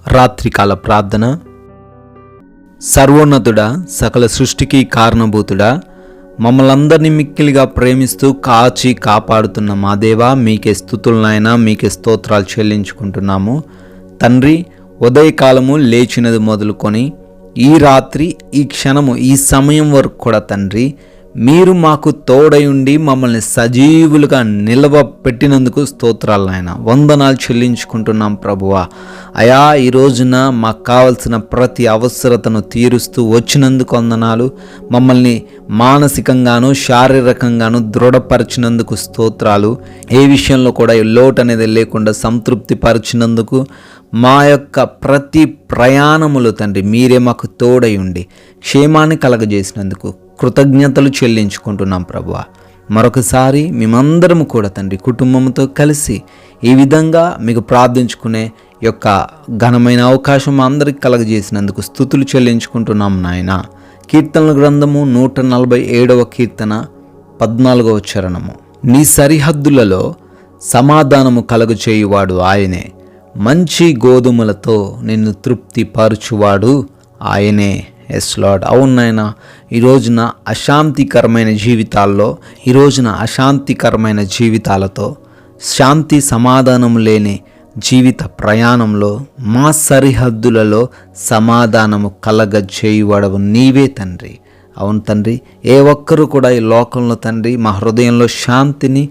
రాత్రికాల ప్రార్థన. సర్వోన్నతుడా, సకల సృష్టికి కారణభూతుడా, మమ్మల్ందరినీ మిక్కిలిగా ప్రేమిస్తూ కాచి కాపాడుతున్న మా దేవా, మీకే స్తుతులనైనా, మీకే స్తోత్రాలు చెల్లించుకుంటున్నాము. తండ్రి, ఉదయకాలము లేచినది మొదలుకొని ఈ రాత్రి, ఈ క్షణము, ఈ సమయం వరకు కూడా తండ్రి, మీరు మాకు తోడై ఉండి మమ్మల్ని సజీవులుగా నిలవ పెట్టినందుకు స్తోత్రాలు నాయన, వందనాలు చెల్లించుకుంటున్నాం ప్రభువా. అయా, ఈ రోజున మాకు కావలసిన ప్రతి అవసరతను తీరుస్తూ వచ్చినందుకు వందనాలు. మమ్మల్ని మానసికంగాను శారీరకంగాను దృఢపరిచినందుకు స్తోత్రాలు. ఏ విషయంలో కూడా లోటు అనేది లేకుండా సంతృప్తి పరిచినందుకు, మా యొక్క ప్రతి ప్రయాణములు తండ్రి మీరే మాకు తోడై ఉండి క్షేమాన్ని కలగజేసినందుకు కృతజ్ఞతలు చెల్లించుకుంటున్నాం ప్రభువా. మరొకసారి మేమందరము కూడా తండ్రి కుటుంబంతో కలిసి ఈ విధంగా మీకు ప్రార్థించుకునే యొక్క ఘనమైన అవకాశం అందరికి కలగజేసినందుకు స్తుతులు చెల్లించుకుంటున్నాం నాయన. కీర్తనల గ్రంథము 147వ కీర్తన 14వ చరణము. నీ సరిహద్దులలో సమాధానము కలుగచేయువాడు ఆయనే, మంచి గోధుమలతో నిన్ను తృప్తి పరచువాడు ఆయనే. Yes Lord. అవును నాయన, ఈ రోజున అశాంతికరమైన జీవితాలతో శాంతి సమాధానం లేని జీవిత ప్రయాణంలో మా సరిహద్దులలో సమాధానము కలగజేయువాడవు నీవే తండ్రి. అవును తండ్రి, ఏ ఒక్కరూ కూడా ఈ లోకంలో తండ్రి మా హృదయంలో శాంతిని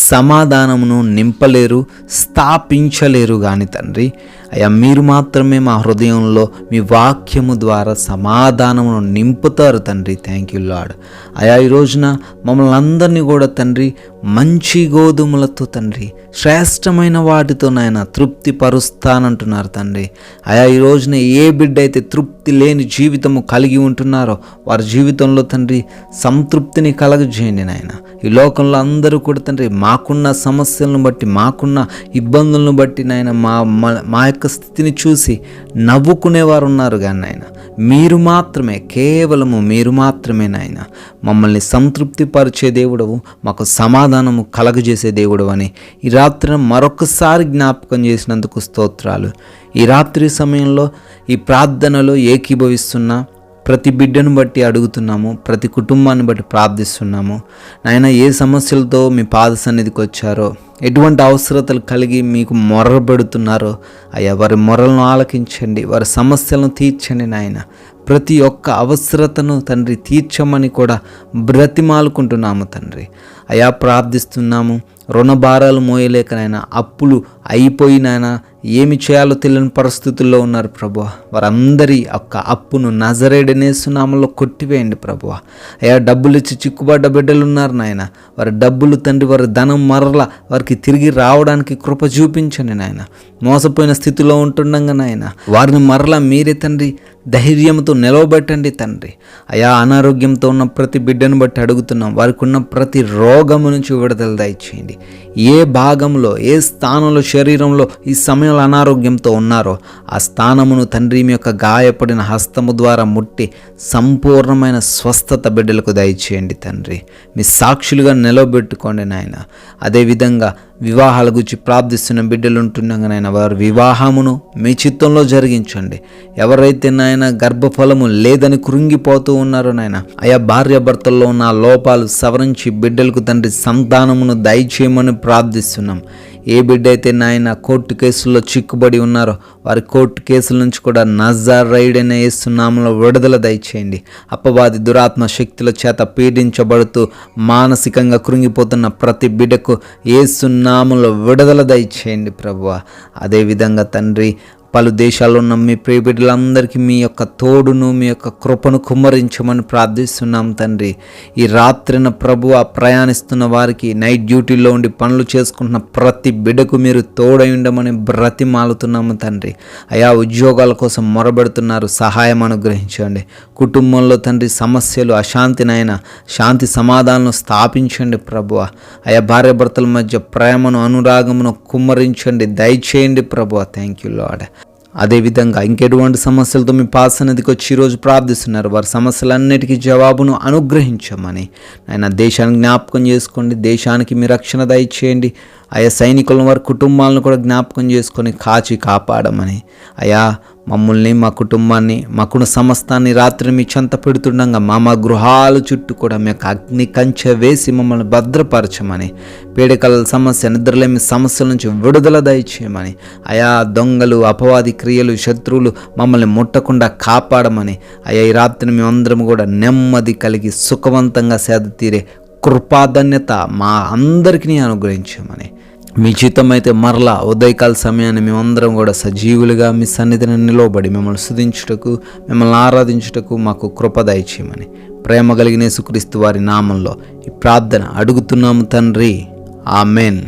సమాధానమును నింపలేరు, స్థాపించలేరు. కానీ తండ్రి అయ్యా, మీరు మాత్రమే మా హృదయంలో మీ వాక్యము ద్వారా సమాధానమును నింపుతారు తండ్రి. Thank you lord. అయా, ఈ రోజున మమ్మల్ని అందరినీ కూడా తండ్రి మంచి గోధుమలతో తండ్రి శ్రేష్టమైన వాటితో నాయన తృప్తి పరుస్తానంటున్నారు తండ్రి. అయా, ఈ రోజున ఏ బిడ్డ అయితే తృప్తి లేని జీవితము కలిగి ఉంటున్నారో వారి జీవితంలో తండ్రి సంతృప్తిని కలగజేయండి నాయన. ఈ లోకంలో అందరూ కూడా తండ్రి మాకున్న సమస్యలను బట్టి, మాకున్న ఇబ్బందులను బట్టి నాయన మా యొక్క స్థితిని చూసి నవ్వుకునేవారు ఉన్నారు. కానీ నాయన మీరు మాత్రమే, కేవలము మీరు మాత్రమే నాయన మమ్మల్ని సంతృప్తి పరిచే దేవుడవు, మాకు సమాధానము కలగజేసే దేవుడు అని ఈ రాత్రి మరొకసారి జ్ఞాపకం చేసినందుకు స్తోత్రాలు. ఈ రాత్రి సమయంలో ఈ ప్రార్థనలో ఏకీభవిస్తున్న ప్రతి బిడ్డను బట్టి అడుగుతున్నాము, ప్రతి కుటుంబాన్ని బట్టి ప్రార్థిస్తున్నాము. నాయన, ఏ సమస్యలతో మీ పాద సన్నిధికి వచ్చారో, ఎటువంటి అవసరతలు కలిగి మీకు మొర్రబెడుతున్నారో అయ్యా, వారి మొరలను ఆలకించండి, వారి సమస్యలను తీర్చండి నాయన. ప్రతి ఒక్క అవసరతను తండ్రి తీర్చమని కూడా బ్రతిమాలుకుంటున్నాము తండ్రి. అయా, ప్రార్థిస్తున్నాము. రుణభారాలు మోయలేకనైనా అప్పులు అయిపోయినైనా ఏమి చేయాలో తెలియని పరిస్థితుల్లో ఉన్నారు ప్రభువా. వారందరి యొక్క అప్పును నజరేయుడనేసు నామములో కొట్టివేయండి ప్రభువా. అయ్యా, డబ్బులు ఇచ్చి చిక్కుబడ్డ బిడ్డలు ఉన్నారు నాయన. వారి డబ్బులు తండ్రి, వారి ధనం మరలా వారికి తిరిగి రావడానికి కృప చూపించండి నాయన. మోసపోయిన స్థితిలో ఉంటుండగా నాయన వారిని మరలా మీరే తండ్రి ధైర్యంతో నిలవబెట్టండి తండ్రి. అయా, అనారోగ్యంతో ఉన్న ప్రతి బిడ్డను బట్టి అడుగుతున్నాం, వారికి ఉన్న ప్రతి రోగము నుంచి విడుదల దయచేయండి. ఏ భాగంలో, ఏ స్థానంలో శరీరంలో ఈ సమయంలో అనారోగ్యంతో ఉన్నారో ఆ స్థానమును తండ్రి మీ యొక్క గాయపడిన హస్తము ద్వారా ముట్టి సంపూర్ణమైన స్వస్థత బిడ్డలకు దయచేయండి తండ్రి. మీ సాక్షులుగా నిలవబెట్టుకోండి నాయన. అదేవిధంగా వివాహాల గురించి ప్రార్థిస్తున్న బిడ్డలు ఉంటుండగా నాయన వారి వివాహమును మీ చిత్తంలో జరిగించండి. ఎవరైతే నాయన గర్భఫలము లేదని కృంగిపోతూ ఉన్నారో నాయన, అయా భార్యాభర్తల్లో ఉన్న లోపాలు సవరించి బిడ్డలకు తండ్రి సంతానమును దయచేయమని ప్రార్థిస్తున్నాం. ఏ బిడ్డ అయితే నాయన కోర్టు కేసుల్లో చిక్కుబడి ఉన్నారో వారి కోర్టు కేసుల నుంచి కూడా నజరేయుడైన యేసు నామములో విడుదల దయచేయండి. అపవాది దురాత్మ శక్తుల చేత పీడించబడుతూ మానసికంగా కృంగిపోతున్న ప్రతి బిడ్డకు యేసు నామములో విడుదల దయచేయండి ప్రభువా. అదేవిధంగా తండ్రి పలు దేశాల్లో ఉన్న మీ ప్రియ బిడ్డలందరికీ మీ యొక్క తోడును, మీ యొక్క కృపను కుమ్మరించమని ప్రార్థిస్తున్నాం తండ్రి. ఈ రాత్రిన ప్రభువా ప్రయాణిస్తున్న వారికి, నైట్ డ్యూటీలో ఉండి పనులు చేసుకుంటున్న ప్రతి బిడ్డకు మీరు తోడై ఉండమని బ్రతిమాలుతున్నాము తండ్రి. అయా, ఉద్యోగాల కోసం మొరబెడుతున్నారు, సహాయం అనుగ్రహించండి. కుటుంబంలో తండ్రి సమస్యలు, అశాంతినైనా శాంతి సమాధానం స్థాపించండి ప్రభువా. అయా, భార్యాభర్తల మధ్య ప్రేమను, అనురాగమును కుమ్మరించండి, దయచేయండి ప్రభువా. Thank you lord. అదేవిధంగా ఇంకెటువంటి సమస్యలతో మీ పాసనదికి వచ్చి ఈరోజు ప్రార్థిస్తున్నారు, వారి సమస్యలన్నిటికీ జవాబును అనుగ్రహించమని ఆయన దేశాన్ని జ్ఞాపకం చేసుకోండి. దేశానికి మీ రక్షణ దయచేయండి. ఆయా సైనికులను వారి కుటుంబాలను కూడా జ్ఞాపకం చేసుకొని కాచి కాపాడమని, అయా మమ్మల్ని మా కుటుంబాన్ని మాకున్న సమస్తాన్ని రాత్రి మీ చెంత పెడుతుండగా మా గృహాల చుట్టూ కూడా మీ యొక్క అగ్ని కంచె వేసి మమ్మల్ని భద్రపరచమని, పీడకల సమస్య నిద్రలేమి సమస్యల నుంచి విడుదల దయచేయమని, అయా దొంగలు అపవాది క్రియలు శత్రువులు మమ్మల్ని ముట్టకుండా కాపాడమని, అయా ఈ రాత్రి మేమందరం కూడా నెమ్మది కలిగి సుఖవంతంగా సేద తీరే కృపాధన్యత మా అందరికీ అనుగ్రహించమని, మీ చిత్తమైతే మరలా ఉదయకాల సమయాన్ని మేమందరం కూడా సజీవులుగా మీ సన్నిధిని నిలవబడి మిమ్మల్ని స్తుతించుటకు మిమ్మల్ని ఆరాధించుటకు మాకు కృప దయచేయమని ప్రేమ కలిగిన యేసుక్రీస్తు వారి నామంలో ఈ ప్రార్థన అడుగుతున్నాము తండ్రి. ఆమెన్.